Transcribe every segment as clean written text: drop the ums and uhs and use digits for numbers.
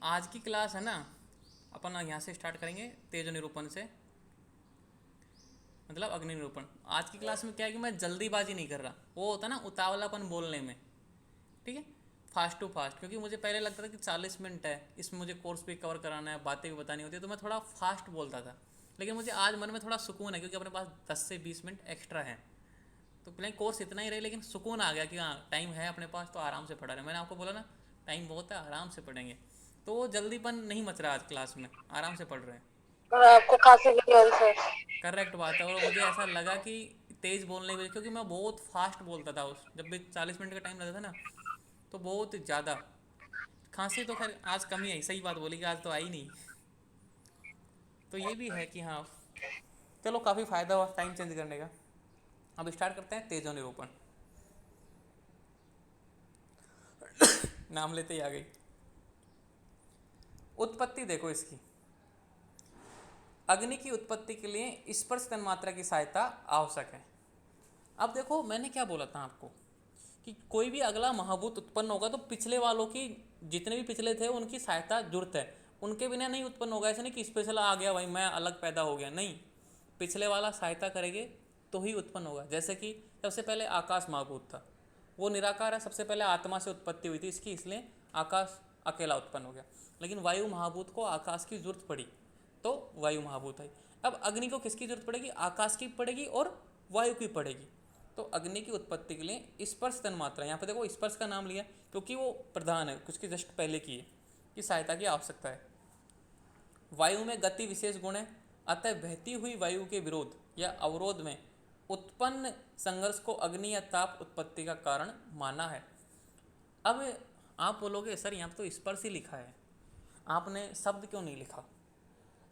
आज की क्लास है ना, अपन यहाँ से स्टार्ट करेंगे तेज निरूपण से, मतलब अग्नि निरूपण। आज की क्लास में क्या है कि मैं जल्दीबाजी नहीं कर रहा, वो होता है ना उतावलापन बोलने में, ठीक है। फास्ट टू फास्ट, क्योंकि मुझे पहले लगता था कि 40 मिनट है, इसमें मुझे कोर्स भी कवर कराना है, बातें भी बतानी होती है, तो मैं थोड़ा फास्ट बोलता था। लेकिन मुझे आज मन में थोड़ा सुकून है, क्योंकि अपने पास 10 से 20 मिनट एक्स्ट्रा है। तो प्ले कोर्स इतना ही रहे, लेकिन सुकून आ गया कि हाँ टाइम है अपने पास, तो आराम से पढ़ा रहे। मैंने आपको बोला ना, टाइम बहुत है, आराम से पढ़ेंगे। तो वो जल्दीपन नहीं मच रहा आज क्लास में, आराम से पढ़ रहे हैं। और आपको खांसी भी है सर। करेक्ट बात है। और मुझे ऐसा लगा कि तेज बोलने की वजह, क्योंकि मैं बहुत फास्ट बोलता था उस जब भी 40 मिनट का टाइम लगता था ना, तो बहुत ज़्यादा। खांसी तो खैर आज कम ही आई, सही बात बोली कि आज तो आई नहीं। तो ये भी है कि हाँ, चलो काफ़ी फ़ायदा हुआ टाइम चेंज करने का। अब स्टार्ट करते हैं तेजो निरूपण। नाम लेते ही आ गई। उत्पत्ति देखो इसकी। अग्नि की उत्पत्ति के लिए स्पर्श तन्मात्रा की सहायता आवश्यक है। अब देखो मैंने क्या बोला था आपको कि कोई भी अगला महाभूत उत्पन्न होगा तो पिछले वालों की, जितने भी पिछले थे उनकी सहायता जरूरत है। उनके बिना नहीं उत्पन्न होगा। ऐसे नहीं कि स्पेशल आ गया भाई मैं अलग पैदा हो गया, नहीं। पिछले वाला सहायता करेंगे तो ही उत्पन्न होगा। जैसे कि सबसे पहले आकाश महाभूत था, वो निराकार है, सबसे पहले आत्मा से उत्पत्ति हुई थी इसकी, इसलिए आकाश अकेला उत्पन्न हो गया। लेकिन वायु महाभूत को आकाश की जरूरत पड़ी तो वायु महाभूत आई। अब अग्नि को किसकी जरूरत पड़ेगी? आकाश की पड़ेगी और वायु की पड़ेगी। तो अग्नि की उत्पत्ति के लिए स्पर्श तन्मात्रा, यहाँ पे देखो स्पर्श का नाम लिया क्योंकि वो प्रधान है, कुछ की जस्ट पहले की है, की सहायता की आवश्यकता है। वायु में गति विशेष गुण है, अतः बहती हुई वायु के विरोध या अवरोध में उत्पन्न संघर्ष को अग्नि या ताप उत्पत्ति का कारण माना है। अब आप बोलोगे सर यहाँ पे तो स्पर्श ही लिखा है, आपने शब्द क्यों नहीं लिखा?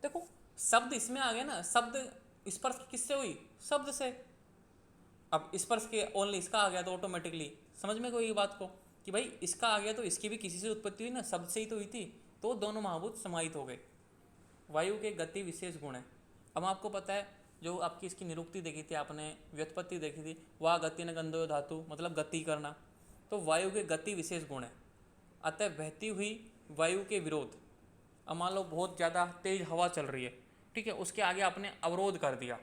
देखो शब्द इसमें आ गया ना, शब्द स्पर्श किससे हुई? शब्द से। अब स्पर्श के ओनली इसका आ गया तो ऑटोमेटिकली समझ में कोई बात को कि भाई इसका आ गया तो इसकी भी किसी से उत्पत्ति हुई ना, शब्द से ही तो हुई थी। तो दोनों महाभूत समाहित हो गए। वायु के गति विशेष गुण है। अब आपको पता है, जो आपकी इसकी निरुक्ति देखी थी आपने, व्युत्पत्ति देखी थी, वाह गति न गंधो धातु, मतलब गति करना। तो वायु के गति विशेष गुण है, अतः बहती हुई वायु के विरोध। अब मान लो बहुत ज़्यादा तेज हवा चल रही है, ठीक है, उसके आगे आपने अवरोध कर दिया,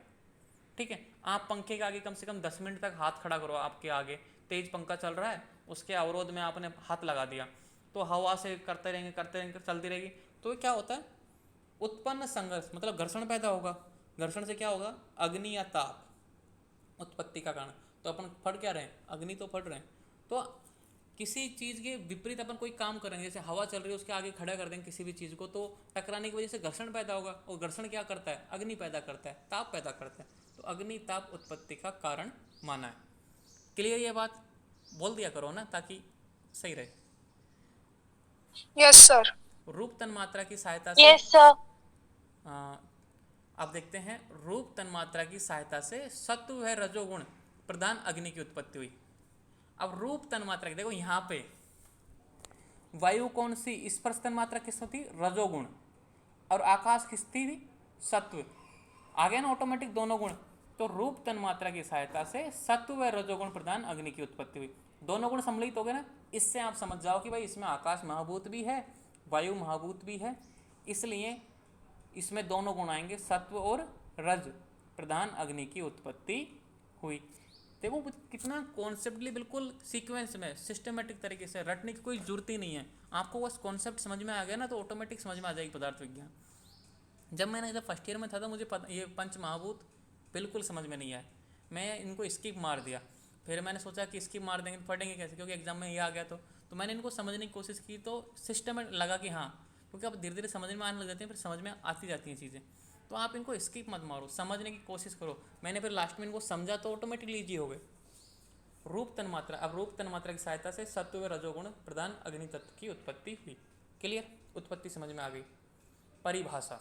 ठीक है। आप पंखे के आगे कम से कम 10 मिनट तक हाथ खड़ा करो, आपके आगे तेज पंखा चल रहा है, उसके अवरोध में आपने हाथ लगा दिया, तो हवा से करते रहेंगे चलती रहेगी। तो क्या होता है? उत्पन्न संघर्ष, मतलब घर्षण पैदा होगा। घर्षण से क्या होगा? अग्नि या ताप उत्पत्ति का कारण। तो अपन फट क्या रहे हैं? अग्नि तो फट रहे हैं। तो किसी चीज़ के विपरीत अपन कोई काम करेंगे, जैसे हवा चल रही है उसके आगे खड़ा कर देंगे किसी भी चीज़ को, तो टकराने की वजह से घर्षण पैदा होगा। और घर्षण क्या करता है? अग्नि पैदा करता है, ताप पैदा करता है। तो अग्नि ताप उत्पत्ति का कारण माना है। क्लियर? ये बात बोल दिया करो ना, ताकि सही रहे। Yes sir. रूप तन्मात्रा की सहायता से यस सर। आप देखते हैं, रूप तन्मात्रा की सहायता से सत्व व रजोगुण प्रधान अग्नि की उत्पत्ति हुई। अब रूप तन्मात्रा की देखो, यहाँ पे वायु कौन सी? स्पर्श तन्मात्रा किस थी? रजोगुण। और आकाश किस थी? सत्व। आ गया ना ऑटोमेटिक दोनों गुण। तो रूप तन्मात्रा की सहायता से सत्व व रजोगुण प्रधान अग्नि की उत्पत्ति हुई। दोनों गुण सम्मिलित हो गए ना, इससे आप समझ जाओ कि भाई इसमें आकाश महाभूत भी है, वायु महाभूत भी है, इसलिए इसमें दोनों गुण आएंगे, सत्व और रज, प्रधान अग्नि की उत्पत्ति हुई। देखो कितना कॉन्सेप्टली, बिल्कुल सीक्वेंस में सिस्टमेटिक तरीके से, रटने की कोई जरूरत ही नहीं है। आपको बस कॉन्सेप्ट समझ में आ गया ना, तो ऑटोमेटिक समझ में आ जाएगी पदार्थ विज्ञान। जब फर्स्ट ईयर में था तो मुझे ये पंच महाभूत बिल्कुल समझ में नहीं आया, मैं इनको स्किप मार दिया। फिर मैंने सोचा कि स्किप मार देंगे तो पढ़ेंगे कैसे, क्योंकि एग्जाम में ये आ गया। तो मैंने इनको समझने की कोशिश की, तो सिस्टम में लगा कि हाँ, क्योंकि अब धीरे धीरे समझ में आने लग जाती हैं, फिर समझ में आती जाती हैं चीज़ें। तो आप इनको स्किप मत मारो, समझने की कोशिश करो। मैंने फिर लास्ट में इनको समझा तो ऑटोमेटिकली ईजी हो गए। रूप तन्मात्रा, अब रूप तन्मात्रा की सहायता से सत्व व रजोगुण प्रधान अग्नि तत्व की उत्पत्ति हुई। क्लियर? उत्पत्ति समझ में आ गई। परिभाषा।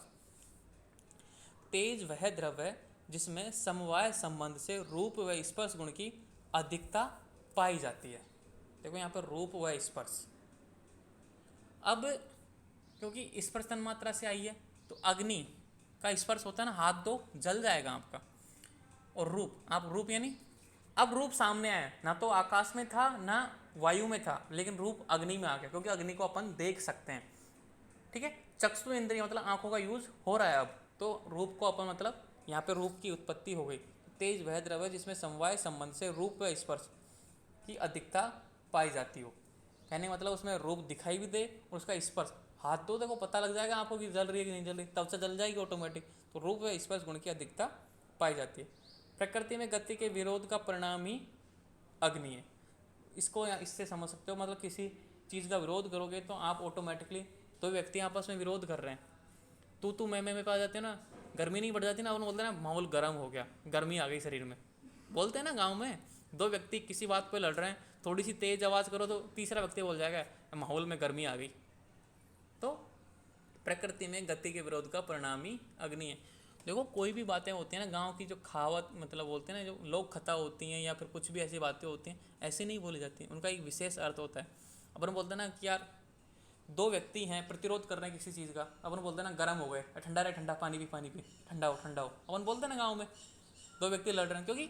तेज वह द्रव्य जिसमें समवाय संबंध से रूप व स्पर्श गुण की अधिकता पाई जाती है। देखो यहाँ पर रूप व स्पर्श। अब क्योंकि स्पर्श तन्मात्रा से आई है, तो अग्नि का स्पर्श होता है ना, हाथ दो जल जाएगा आपका। और रूप, आप रूप यानी, अब रूप सामने आया, ना तो आकाश में था ना वायु में था, लेकिन रूप अग्नि में आ गया, क्योंकि अग्नि को अपन देख सकते हैं। ठीक है। चक्षु इंद्रिय मतलब आंखों का यूज हो रहा है अब, तो रूप को अपन मतलब यहाँ पे रूप की उत्पत्ति हो गई। तेज वह द्रव्य जिसमें समवाय संबंध से रूप व स्पर्श की अधिकता पाई जाती हो। कहने का मतलब उसमें रूप दिखाई भी दे और उसका स्पर्श, हाथ तो देखो पता लग जाएगा आंखों की जल रही है कि नहीं जल रही, तब से जल जाएगी ऑटोमेटिक। तो रूप व स्पर्श गुण की अधिकता पाई जाती है। प्रकृति में गति के विरोध का परिणाम ही अग्नि है। इसको इससे समझ सकते हो, मतलब किसी चीज़ का विरोध करोगे तो आप ऑटोमेटिकली, दो व्यक्ति आपस में विरोध कर रहे हैं, तू मैं पा जाते हैं ना, गर्मी नहीं बढ़ जाती ना, अपन बोलते हैं ना माहौल गर्म हो गया, गर्मी आ गई शरीर में, बोलते हैं ना गांव में। दो व्यक्ति किसी बात पे लड़ रहे हैं, थोड़ी सी तेज आवाज़ करो तो तीसरा व्यक्ति बोल जाएगा माहौल में गर्मी आ गई। तो प्रकृति में गति के विरोध का परिणाम ही अग्नि है। देखो कोई भी बातें होती हैं ना गांव की, जो खावत मतलब बोलते हैं ना, जो लोक कथा होती हैं या फिर कुछ भी ऐसी बातें होती हैं, ऐसे नहीं बोली जाती, उनका एक विशेष अर्थ होता है। अपन बोलते हैं ना कि यार दो व्यक्ति हैं प्रतिरोध कर रहे हैं किसी चीज़ का, अपन बोलते हैं ना गर्म हो गए, ठंडा रहे ठंडा, पानी पी, ठंडा हो ठंडा हो, अपन बोलते हैं ना गाँव में। दो व्यक्ति लड़ रहे हैं क्योंकि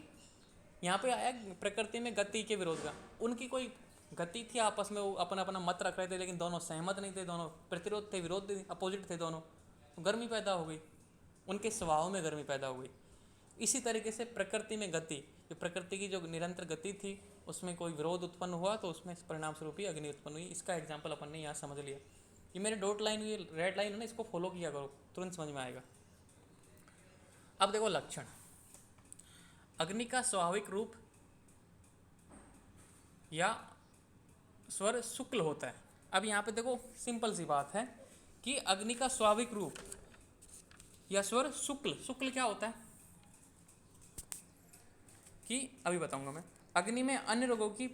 यहाँ पे आया प्रकृति में गति के विरोध का। उनकी कोई गति थी आपस में, वो अपना अपना मत रख रहे थे, लेकिन दोनों सहमत नहीं थे, दोनों प्रतिरोध थे, विरोध थे, अपोजिट थे दोनों, तो गर्मी पैदा हो गई, उनके स्वभाव में गर्मी पैदा हो गई। इसी तरीके से प्रकृति में गति, जो प्रकृति की जो निरंतर गति थी उसमें कोई विरोध उत्पन्न हुआ तो उसमें परिणाम स्वरूप ही अग्नि उत्पन्न हुई। इसका एग्जाम्पल अपन ने यहाँ समझ लिया। ये मेरे डॉट लाइन, ये रेड लाइन है ना, इसको फॉलो किया करो, तुरंत समझ में आएगा। अब देखो लक्षण, अग्नि का स्वाभाविक रूप या स्वर शुक्ल होता है। अब यहाँ पे देखो सिंपल सी बात है कि अग्नि का स्वाभाविक रूप या स्वर शुक्ल, शुक्ल क्या होता है कि अभी बताऊंगा मैं। अग्नि में अन्य रोगों की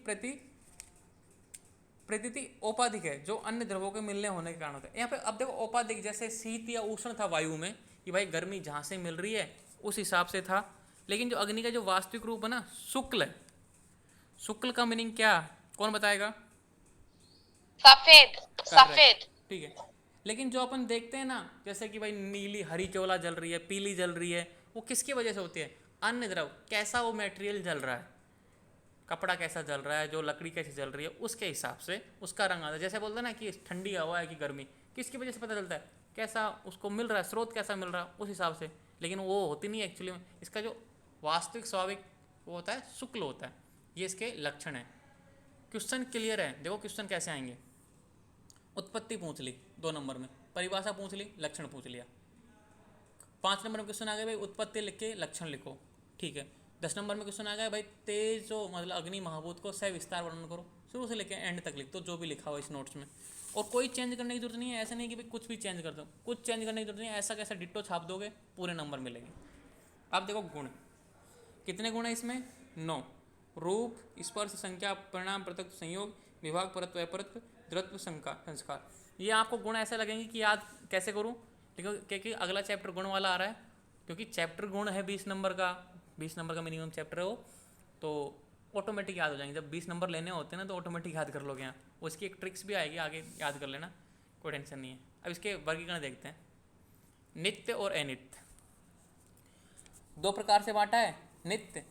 प्रतीति औपाधिक है, जो अन्य द्रव्यों के मिलने होने के कारण होता है। यहाँ पे अब देखो औपाधिक, जैसे शीत या उष्ण था वायु में कि भाई गर्मी जहाँ से मिल रही है उस हिसाब से था, लेकिन जो अग्नि का जो वास्तविक रूप है ना शुक्ल है। शुक्ल का मीनिंग क्या, कौन बताएगा? सफेद। सफेद। ठीक है, लेकिन जो अपन देखते हैं ना, जैसे कि भाई नीली हरी ज्वाला जल रही है, पीली जल रही है, वो किसकी वजह से होती है? अन्य द्रव, कैसा वो मटेरियल जल रहा है, कपड़ा कैसा जल रहा है, जो लकड़ी कैसी जल रही है, उसके हिसाब से उसका रंग आता है। जैसे बोलते हैं ना कि ठंडी हवा है कि गर्मी, किसकी वजह से पता चलता है? कैसा उसको मिल रहा है, स्रोत कैसा मिल रहा है, उस हिसाब से। लेकिन वो होती नहीं है एक्चुअली में, इसका जो वास्तविक स्वाभाविक वो होता है शुक्ल होता है। ये इसके लक्षण है। क्वेश्चन क्लियर है? देखो क्वेश्चन कैसे आएंगे। उत्पत्ति पूछ ली 2 नंबर में, परिभाषा पूछ ली, लक्षण पूछ लिया। 5 नंबर में क्वेश्चन आ गया भाई उत्पत्ति लिख के लक्षण लिखो, ठीक है। 10 नंबर में क्वेश्चन आ गया भाई तेज जो मतलब अग्नि महाभूत को सविस्तार वर्णन करो, शुरू से लेकर एंड तक लिख दो जो भी लिखा हो इस नोट्स में। और कोई चेंज करने की जरूरत नहीं है, ऐसा नहीं कि भाई कुछ भी चेंज कर दो, कुछ चेंज करने की जरूरत नहीं है, ऐसा कैसा डिट्टो छाप दोगे पूरे नंबर मिलेंगे। अब देखो गुण, कितने गुण है इसमें? 9। रूप, स्पर्श, संख्या, परिणाम, पृथक, संयोग, विभाग, परत्व, अपरत्व, द्रत्व, संस्कार। ये आपको गुण ऐसे लगेंगे कि याद कैसे करूं, लेकिन क्योंकि अगला चैप्टर गुण वाला आ रहा है, क्योंकि चैप्टर गुण है 20 नंबर का, 20 नंबर का मिनिमम चैप्टर है वो, तो ऑटोमेटिक याद हो जाएंगे। जब 20 नंबर लेने होते हैं ना तो ऑटोमेटिक याद कर लोगे यहाँ, उसकी एक ट्रिक्स भी आएगी, आगे याद कर लेना, कोई टेंशन नहीं है। अब इसके वर्गीकरण देखते हैं। नित्य और अनित्य 2 प्रकार से बांटा है। नित्य,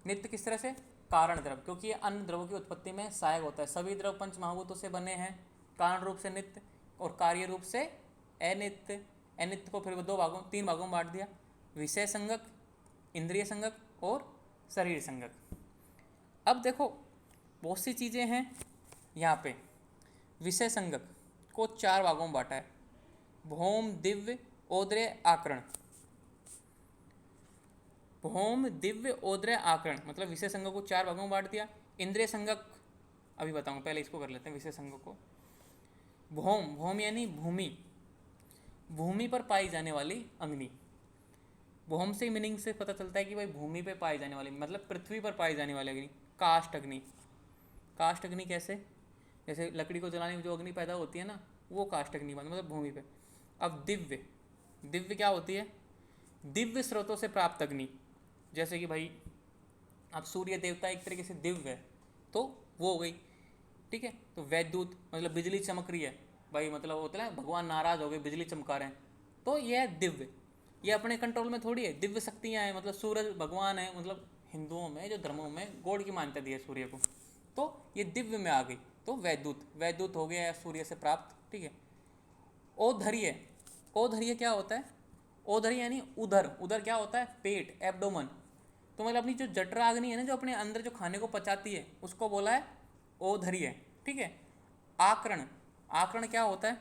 नित्य किस तरह से? कारण द्रव, क्योंकि ये अन्य द्रवों की उत्पत्ति में सहायक होता है। सभी द्रव पंच महाभूतों से बने हैं, कारण रूप से नित्य और कार्य रूप से अनित्य। अनित्य को फिर 3 भागों में बांट दिया, विषय संगक, इंद्रिय संगक और शरीर संगक। अब देखो बहुत सी चीज़ें हैं यहाँ पे। विषय संगक को 4 भागों में बांटा है, भौम, दिव्य, औद्रय, आकरण। भौम, दिव्य, औद्रय, आकरण मतलब विषय संगक को 4 भागों में बांट दिया। इंद्रिय संगक अभी बताऊंगा, पहले इसको कर लेते हैं विषय संगक को। भौम, भौम यानी भूमि, भूमि पर पाई जाने वाली अग्नि। भौम से मीनिंग से पता चलता है कि भाई भूमि पे पाई जाने वाली मतलब पृथ्वी पर पाई जाने वाली अग्नि। काष्ठ अग्नि, काष्ठ अग्नि कैसे? जैसे लकड़ी को जलाने में जो अग्नि पैदा होती है ना, वो काष्ठ अग्नि मतलब भूमि पे। अब दिव्य, दिव्य क्या होती है? दिव्य स्रोतों से प्राप्त अग्नि, जैसे कि भाई अब सूर्य देवता एक तरीके से दिव्य है, तो वो हो गई, ठीक है। तो वैद्युत मतलब बिजली चमक रही है भाई, मतलब होता है भगवान नाराज हो गए, बिजली चमका रहे हैं, तो ये है दिव्य। ये अपने कंट्रोल में थोड़ी है, दिव्य शक्तियाँ हैं, मतलब सूरज भगवान है, मतलब हिंदुओं में जो धर्मों में गॉड की मान्यता दी है सूर्य को, तो ये दिव्य में आ गई, तो वैद्युत, वैद्युत हो गया सूर्य से प्राप्त, ठीक है। ओधर्य, ओधर्य क्या होता है? ओधर्य यानी उधर, उधर क्या होता है? पेट, एब्डोमन। तो मतलब अपनी जो जठराग्नि है ना, जो अपने अंदर जो खाने को पचाती है, उसको बोला है ओधर्य। ठीक है। आकरण, आकरण क्या होता है?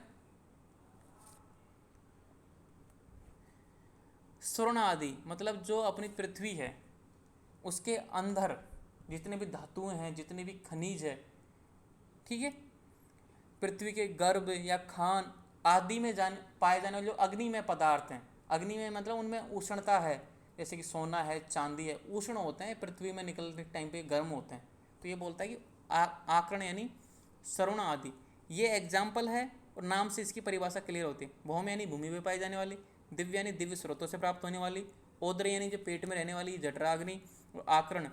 स्वर्ण आदि, मतलब जो अपनी पृथ्वी है उसके अंदर जितने भी धातुएं हैं, जितने भी खनिज है, ठीक है, पृथ्वी के गर्भ या खान आदि में पाए जाने वाले जो अग्नि में पदार्थ हैं, अग्नि में मतलब उनमें उष्णता है, जैसे कि सोना है, चांदी है, उष्ण होते हैं, पृथ्वी में निकलने टाइम पे गर्म होते हैं। तो ये बोलता है कि आकरण यानी सरुण आदि, ये एग्जाम्पल है और नाम से इसकी परिभाषा क्लियर होती है। भौम यानी भूमि में पाई जाने वाली, दिव्य यानी दिव्य स्रोतों से प्राप्त होने वाली, ओद्र यानी जो पेट में रहने वाली जठराग्नि, और आकरण,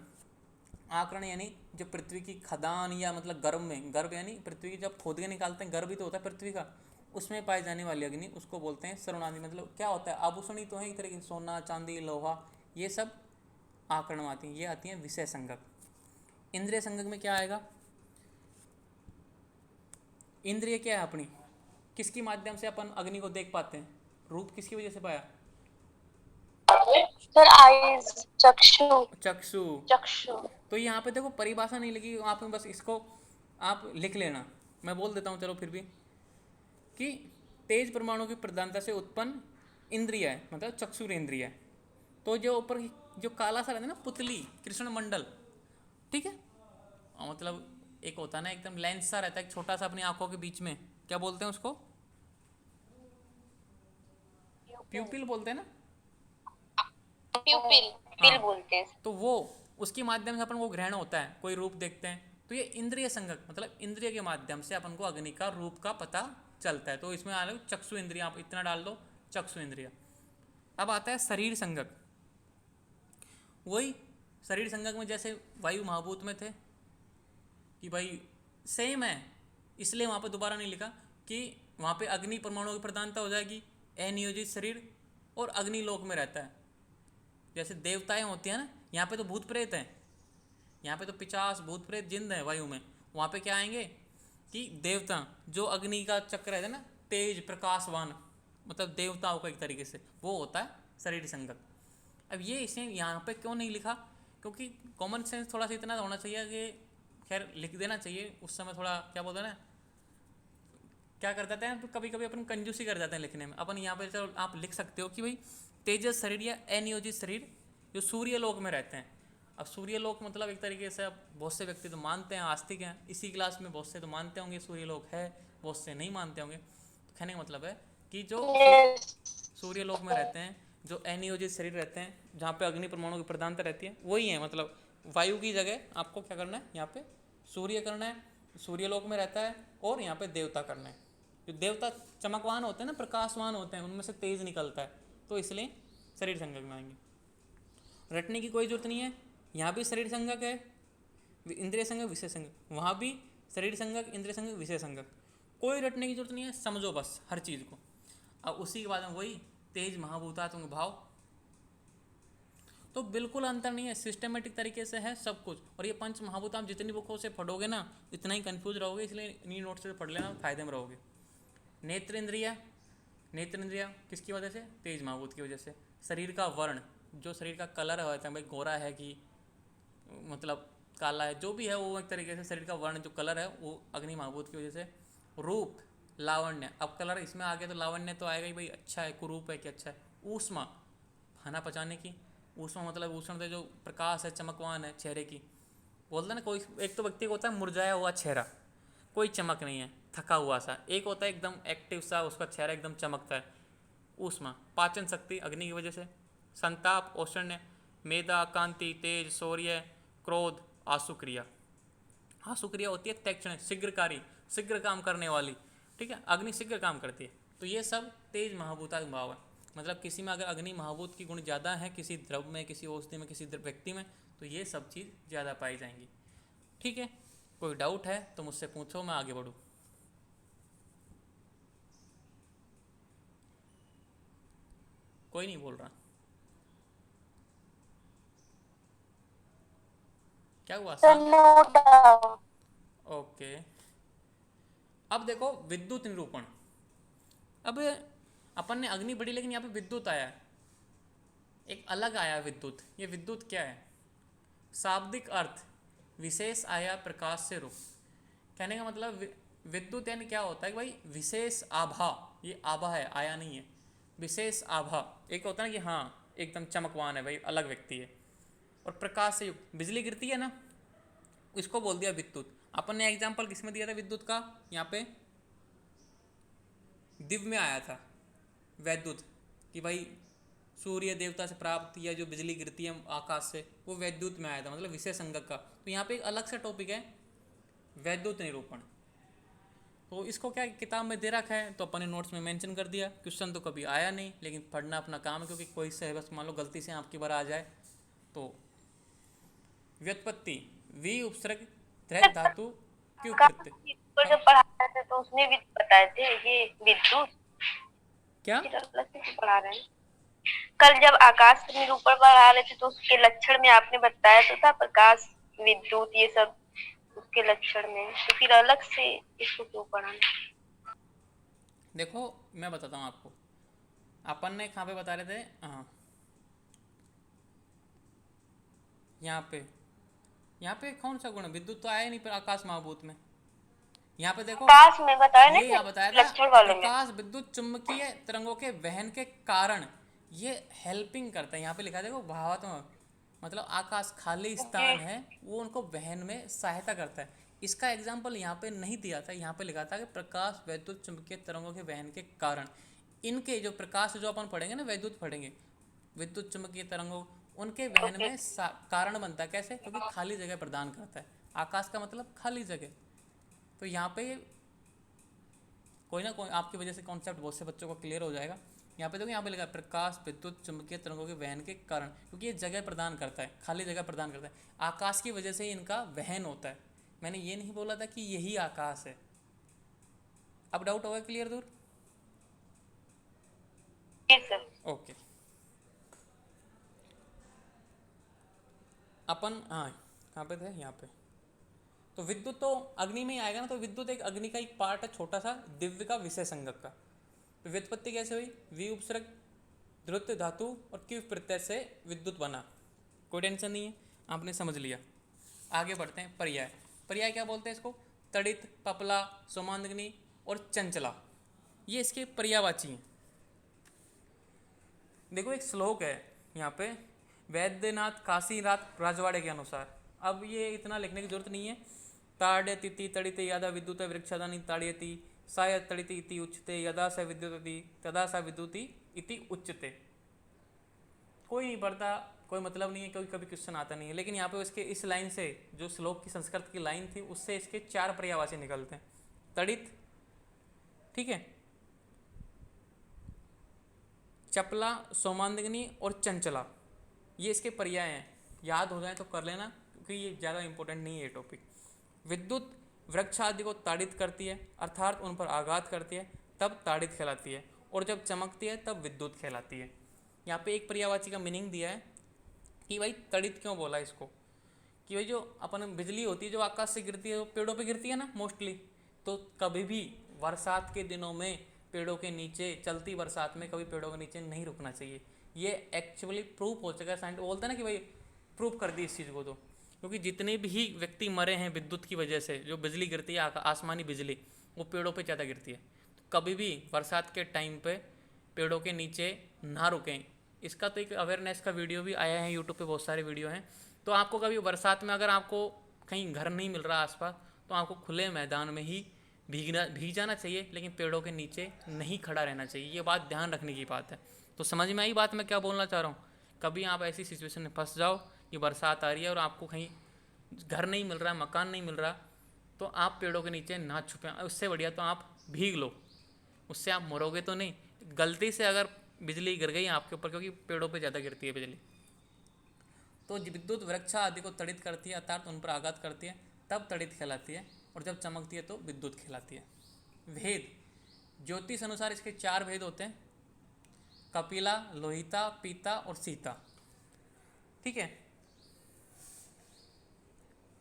आकरण यानी जो पृथ्वी की खदान या मतलब गर्भ में, गर्भ यानी पृथ्वी की जब खोद के निकालते हैं, गर्भ ही तो होता है पृथ्वी का, उसमें पाई जाने वाली अग्नि, उसको बोलते हैं सरुणादि। मतलब क्या होता है? आभूषणी तो है एक तरह की, सोना चांदी लोहा, ये सब आकरण में आती हैं। ये आती हैं विषय संज्ञक। इंद्रिय संज्ञक में क्या आएगा? इंद्रिय क्या है अपनी? किसके माध्यम से अपन अग्नि को देख पाते हैं? रूप किसकी वजह से पाया? सर आईज, चक्षु। चक्षु। चक्षु। तो यहाँ पे देखो परिभाषा नहीं लगी, आप बस इसको आप लिख लेना, मैं बोल देता हूँ चलो फिर भी, कि तेज परमाणु की प्रधानता से उत्पन्न इंद्रिय है, मतलब चक्षुरेंद्रिय है। तो जो ऊपर जो काला सा रहता है ना, पुतली, कृष्ण मंडल, ठीक है, मतलब एक होता है ना एकदम लेंस सा रहता है, एक छोटा सा अपनी आंखों के बीच में, क्या बोलते हैं उसको? प्यूपिल बोलते हैं ना? प्यूपिल, हाँ, पिल बोलते हैं। तो वो उसके माध्यम से अपन को ग्रहण होता है, कोई रूप देखते हैं, तो ये इंद्रिय संगत, मतलब इंद्रिय के माध्यम से अपन को अग्नि का रूप का पता चलता है। तो इसमें आ चक्षु इंद्रिय, आप इतना डाल दो, चक्षु इंद्रिय। अब आता है शरीर संगत। वही शरीर संगत में जैसे वायु महाभूत में थे कि भाई सेम है, इसलिए वहाँ पे दोबारा नहीं लिखा कि वहाँ पे अग्नि परमाणु की प्रधानता हो जाएगी, अनियोजित शरीर, और अग्नि लोक में रहता है। जैसे देवताएं होती हैं ना, यहाँ पे तो भूत प्रेत हैं, यहाँ पे तो 50 भूत प्रेत जिंद है वायु में, वहाँ पे क्या आएंगे कि देवता, जो अग्नि का चक्र है ना, तेज प्रकाशवान, मतलब देवताओं का एक तरीके से वो होता है शरीर संगत। अब ये इसे यहाँ पे क्यों नहीं लिखा? क्योंकि कॉमन सेंस थोड़ा सा इतना होना चाहिए कि खैर लिख देना चाहिए, उस समय थोड़ा क्या बोलते हैं ना, क्या कर देते हैं कभी कभी अपन कंजूसी कर जाते हैं लिखने में। अपन यहाँ पे चलो आप लिख सकते हो कि भाई तेजस शरीर या अनियोजित शरीर जो सूर्य लोक में रहते हैं। अब सूर्य लोक मतलब एक तरीके से अब बहुत से व्यक्ति तो मानते हैं, आस्तिक हैं, इसी क्लास में बहुत से तो मानते होंगे सूर्य लोक है, बहुत से नहीं मानते होंगे। तो कहने का मतलब है कि जो सूर्य लोक में रहते हैं, जो अनियोजित शरीर रहते हैं, जहाँ पे अग्नि परमाणु की प्रधानता रहती है, वही है। मतलब वायु की जगह आपको क्या करना है, यहाँ पे सूर्य करना है, सूर्य लोक में रहता है, और यहाँ पे देवता करना है। जो देवता चमकवान होते हैं ना, प्रकाशवान होते हैं, उनमें से तेज निकलता है, तो इसलिए शरीर संज्ञक में आएंगे। रटने की कोई जरूरत नहीं है, यहाँ भी शरीर संज्ञक है, इंद्रिय संज्ञक विषय संज्ञक, वहाँ भी शरीर संज्ञक इंद्रिय संज्ञक विषय संज्ञक, कोई रटने की जरूरत नहीं है, समझो बस हर चीज़ को। अब उसी के बाद में वही तेज महाभूतात्मक भाव, तो बिल्कुल अंतर नहीं है, सिस्टमेटिक तरीके से है सब कुछ। और ये पंच महाभूत आप जितनी बुकों से पढ़ोगे ना, इतना ही कंफ्यूज रहोगे, इसलिए इन्हीं नोट से पढ़ लेना, फायदे में रहोगे। नेत्र इंद्रिया, नेत्र इंद्रिया किसकी वजह से? तेज महाभूत की वजह से। शरीर का वर्ण, जो शरीर का कलर होता है, भाई गोरा है कि मतलब काला है, जो भी है वो एक तरीके से शरीर का वर्ण जो कलर है वो अग्नि महाभूत की वजह से। रूप, लावण्य, अब कलर इसमें आ गया तो लावण्य तो आएगा ही भाई, अच्छा है, कुरूप है कि अच्छा है। ऊष्मा, खाना पचाने की, ऊष्मा मतलब उष्ण जो प्रकाश है, चमकवान है चेहरे की। बोलते ना कोई एक तो व्यक्ति को होता है मुरझाया हुआ चेहरा, कोई चमक नहीं है, थका हुआ सा, एक होता है एकदम एक्टिव सा, उसका चेहरा एकदम चमकता है। ऊष्मा, पाचन शक्ति अग्नि की वजह से। संताप, औषण्य, मेधा, कांति, तेज, शौर्य, क्रोध, आशुक्रिया। आशुक्रिया होती है तत्क्षण, शीघ्रकारी, शीघ्र काम करने वाली, ठीक है, अग्नि शीघ्र काम करती है। तो ये सब तेज महाभूतात्मक भाव है। मतलब किसी में अगर अग्नि महाभूत की गुण ज़्यादा है, किसी द्रव में, किसी औषधि में, किसी व्यक्ति में, तो ये सब चीज़ ज़्यादा पाई जाएंगी। ठीक है, कोई डाउट है तो मुझसे पूछो, मैं आगे बढ़ूँ। कोई नहीं बोल रहा, क्या हुआ सर शांत? No doubt. ओके। अब देखो विद्युत निरूपण, अब अपन ने अग्नि पढ़ी, लेकिन यहाँ पे विद्युत आया है, एक अलग आया विद्युत। ये विद्युत क्या है? शाब्दिक अर्थ विशेष आया प्रकाश से रूप। कहने का मतलब विद्युत यानी क्या होता है कि भाई विशेष आभा, ये आभा है, आया नहीं है, विशेष आभा। एक होता है ना कि हाँ एकदम चमकवान है भाई, अलग व्यक्ति है। और प्रकाश से युक्त, बिजली गिरती है ना, इसको बोल दिया विद्युत। अपन ने एग्जाम्पल किस में दिया था विद्युत का? यहाँ पे दिव्य में आया था वैद्युत, कि भाई सूर्य देवता से प्राप्त या जो बिजली गिरती है आकाश से, वो वैद्युत में आया था, मतलब विशेष संज्ञक का। तो यहाँ पे एक अलग सा टॉपिक है वैद्युत निरूपण। तो इसको क्या किताब में दे रखा है, तो अपन ने नोट्स में मेंशन कर दिया। क्वेश्चन तो कभी आया नहीं, लेकिन पढ़ना अपना काम है, क्योंकि कोई से बस मान लो गलती से आपकी बार आ जाए तो। व्युत्पत्ति, वी उपसर्ग त्रैत धातु क्यों प्रत्यय। पर जब पढ़ा रहे थे तो उसमें भी बताए थे ये विद्युत, क्या? फिर अलग से क्यों पढ़ा रहे हैं? कल जब आकाश निरूपण पढ़ा रहे थे तो उसके लक्षण में आपने बताया तो था प्रकाश, विद्युत, ये सब उसके लक्षण में, तो फिर अलग से इसको क्यों पढ़ाना? देखो मैं बताता हूँ आपको, अपन ने कहाँ पे बता रहे थे, हाँ यहाँ पे कौन सा गुण है? विद्युत तो आया नहीं पर आकाश महाभूत में। यहाँ पे देखो आकाश में बताया ये नहीं यहाँ बताया था, लक्षण वालों में। प्रकाश विद्युत चुंबकीय तरंगों के वहन के कारण ये हेल्पिंग करता है। यहाँ पे लिखा है देखो भावात्मक, मतलब आकाश खाली स्थान है वो उनको वहन में सहायता करता है। इसका एग्जाम्पल यहाँ पे नहीं दिया था, यहाँ पे लिखा था कि प्रकाश विद्युत चुंबकीय तरंगों के वहन के कारण। इनके जो प्रकाश जो अपन पढ़ेंगे ना, वैद्युत पढ़ेंगे, विद्युत चुंबकीय तरंगों, उनके वहन में कारण बनता है। कैसे? क्योंकि खाली जगह प्रदान करता है। आकाश का मतलब खाली जगह। तो यहाँ पे कोई ना कोई आपकी वजह से कॉन्सेप्ट बहुत से बच्चों को क्लियर हो जाएगा। यहाँ पे देखो, यहाँ पे लिखा है प्रकाश विद्युत चुंबकीय तरंगों के वहन के कारण, क्योंकि ये जगह प्रदान करता है, खाली जगह प्रदान करता है। आकाश की वजह से ही इनका वहन होता है। मैंने ये नहीं बोला था कि यही आकाश है। अब डाउट होगा क्लियर दूर? ओके। अपन हाँ कहाँ पे थे? यहाँ पे। तो विद्युत तो अग्नि में ही आएगा ना, तो विद्युत एक अग्नि का एक पार्ट है छोटा सा, दिव्य का, विषय संज्ञक का। तो व्युत्पत्ति कैसे हुई? वी उपसर्ग द्रुत धातु और क्यू प्रत्यय से विद्युत बना। कोई टेंशन नहीं है, आपने समझ लिया। आगे बढ़ते हैं। पर्याय। पर्याय क्या बोलते हैं इसको? तड़ित, पपला, सोमांगनी और चंचला, ये इसके पर्यायवाची हैं। देखो एक श्लोक है यहाँ पे, वैद्यनाथ काशीनाथ राजवाड़े के अनुसार। अब ये इतना लिखने की जरूरत नहीं है। ताड़यति तड़िते यदा विद्युत वृक्षदानी ताड़यति शायद तड़िति इति उच्यते यदा स विद्युति तदा सा विद्युति इति उच्यते। कोई नहीं पढ़ता, कोई मतलब नहीं है, क्योंकि कभी क्वेश्चन आता नहीं है। लेकिन यहाँ पे इसके इस लाइन से, जो श्लोक की संस्कृत की लाइन थी, उससे इसके 4 पर्यायवाची निकलते हैं। तड़ित, ठीक है, चपला, सोमांगनी और चंचला, ये इसके पर्याय हैं। याद हो जाए तो कर लेना, क्योंकि ये ज़्यादा इंपॉर्टेंट नहीं है ये टॉपिक। विद्युत वृक्ष आदि को ताड़ित करती है, अर्थात उन पर आघात करती है, तब ताड़ित कहलाती है। और जब चमकती है तब विद्युत कहलाती है। यहाँ पे एक पर्यायवाची का मीनिंग दिया है कि भाई तड़ित क्यों बोला इसको, कि भाई जो अपन बिजली होती है जो आकाश से गिरती है, वो पेड़ों पे गिरती है ना मोस्टली। तो कभी भी बरसात के दिनों में पेड़ों के नीचे, चलती बरसात में कभी पेड़ों के नीचे नहीं रुकना चाहिए। ये एक्चुअली प्रूफ हो चुका है, साइंटिस्ट बोलते हैं ना कि भाई प्रूफ कर दी इस चीज़ को। तो क्योंकि जितने भी व्यक्ति मरे हैं विद्युत की वजह से, जो बिजली गिरती है आसमानी बिजली, वो पेड़ों पे ज़्यादा गिरती है। तो कभी भी बरसात के टाइम पे पेड़ों के नीचे ना रुकें। इसका तो एक अवेयरनेस का वीडियो भी आया है, यूट्यूब पे बहुत सारे वीडियो हैं। तो आपको कभी बरसात में अगर आपको कहीं घर नहीं मिल रहा आसपास, तो आपको खुले मैदान में ही भीग जाना चाहिए, लेकिन पेड़ों के नीचे नहीं खड़ा रहना चाहिए। ये बात ध्यान रखने की बात है। तो समझ में आई बात मैं क्या बोलना चाह रहा हूँ? कभी आप ऐसी सिचुएशन में फंस जाओ, ये बरसात आ रही है और आपको कहीं घर नहीं मिल रहा, मकान नहीं मिल रहा, तो आप पेड़ों के नीचे ना छुपें। उससे बढ़िया तो आप भीग लो, उससे आप मरोगे तो नहीं। गलती से अगर बिजली गिर गई आपके ऊपर, क्योंकि पेड़ों पे ज़्यादा गिरती है बिजली, तो विद्युत वृक्ष आदि को तड़ित करती है, अर्थात उन पर आघात करती है, तब तड़ित कहलाती है। और जब चमकती है तो विद्युत कहलाती है। भेद। ज्योतिष अनुसार इसके 4 भेद होते हैं: कपिला, लोहिता, पीता और सीता। ठीक है।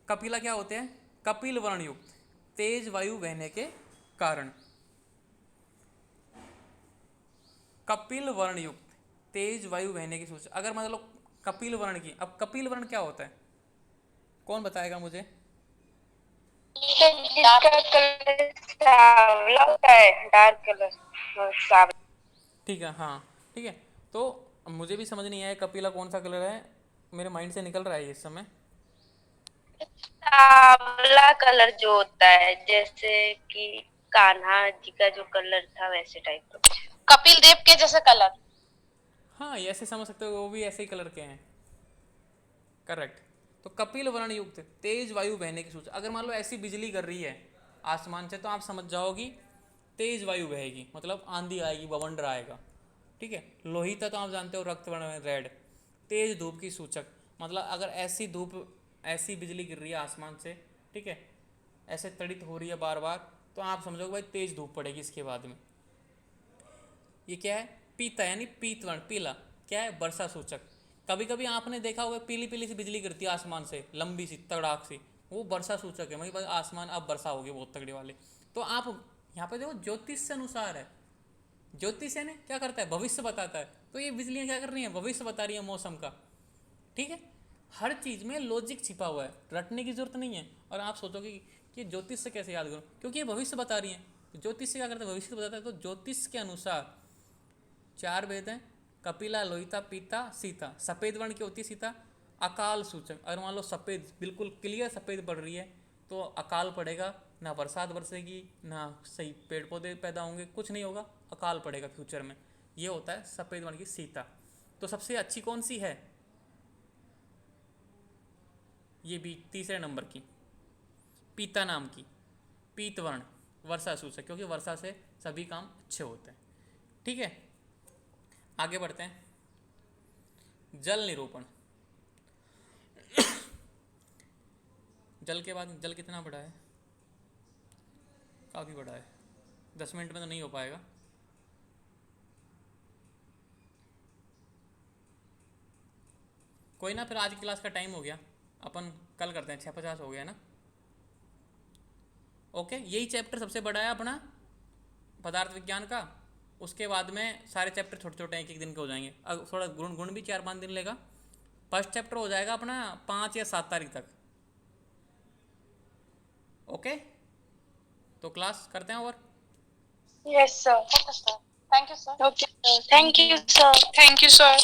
कपिला क्या होते हैं? कपिल वर्ण युक्त, तेज वायु बहने के कारण। कपिल वर्ण युक्त तेज वायु बहने की सूचना। अगर मतलब कपिल वर्ण की, अब कपिल वर्ण क्या होता है, कौन बताएगा मुझे? जिसका कलर सांवला होता है, डार्क कलर सांवला। ठीक है, हाँ ठीक है। तो मुझे भी समझ नहीं आया कपिला कौन सा कलर है, मेरे माइंड से निकल रहा है इस समय। सांवला कलर जो होता है, जैसे कि कान्हा जी का जो कलर था वैसे टाइप का कुछ। कपिल देव के जैसा कलर। हाँ, ये ऐसे समझ सकते हो, वो भी ऐसे ही कलर के हैं, करेक्ट। तो कपिल वर्ण युक्त तेज वायु बहने की सूचना। अगर मान लो ऐसी बिजली कर रही है आसमान से, तो आप समझ जाओगी तेज वायु बहेगी, मतलब आंधी आएगी, बवंडर आएगा। ठीक है। लोहिता तो आप जानते हो रक्त वर्ण में रेड। तेज धूप की सूचक, मतलब अगर ऐसी धूप, ऐसी बिजली गिर रही है आसमान से, ठीक है, ऐसे तड़ित हो रही है बार बार, तो आप समझोगे भाई तेज धूप पड़ेगी इसके बाद में। ये क्या है? पीता, यानी पीत वर्ण, पीला। क्या है? वर्षा सूचक। कभी कभी आपने देखा होगा पीली पीली सी बिजली गिरती है आसमान से, लंबी सी तड़ाक सी, वो वर्षा सूचक है, भाई आसमान अब वर्षा होगी बहुत तगड़ी वाली। तो आप यहाँ पे देखो ज्योतिष से अनुसार है, ज्योतिष यानी क्या करता है? भविष्य बताता है। तो ये बिजलियाँ क्या कर रही हैं? भविष्य बता रही है मौसम का। ठीक है। हर चीज़ में लॉजिक छिपा हुआ है, रटने की जरूरत नहीं है। और आप सोचोगे कि ज्योतिष से कैसे याद करूँ, क्योंकि ये भविष्य बता रही है। ज्योतिष से क्या करता है? भविष्य बताता है। तो ज्योतिष के अनुसार 4 वेद हैं, कपिला, लोहिता, पीता, सीता। सफ़ेद वर्ण की होती है सीता। अकाल सूचक, अगर मान लो सफ़ेद, बिल्कुल क्लियर सफ़ेद पड़ रही है, तो अकाल पड़ेगा, ना बरसात बरसेगी, ना सही पेड़ पौधे पैदा होंगे, कुछ नहीं होगा, अकाल पड़ेगा फ्यूचर में। ये होता है सफ़ेद वर्ण की सीता। तो सबसे अच्छी कौन सी है? ये भी तीसरे नंबर की, पीता नाम की, पीत वर्ण, वर्षा सूचक, क्योंकि वर्षा से सभी काम अच्छे होते हैं। ठीक है, आगे बढ़ते हैं। जल निरूपण। जल के बाद, जल कितना बड़ा है? काफ़ी बड़ा है, 10 मिनट में तो नहीं हो पाएगा। कोई ना, फिर आज की क्लास का टाइम हो गया, अपन कल करते हैं, 6:50 हो गया ना। ओके, यही चैप्टर सबसे बड़ा है अपना पदार्थ विज्ञान का। उसके बाद में सारे चैप्टर छोटे छोटे एक एक दिन के हो जाएंगे। अब थोड़ा गुण गुण भी 4-5 दिन लेगा। फर्स्ट चैप्टर हो जाएगा अपना 5 या 7 तारीख तक। ओके, तो क्लास करते हैं over. Yes sir. Okay sir, thank you sir. Okay sir, thank you sir. Thank you sir.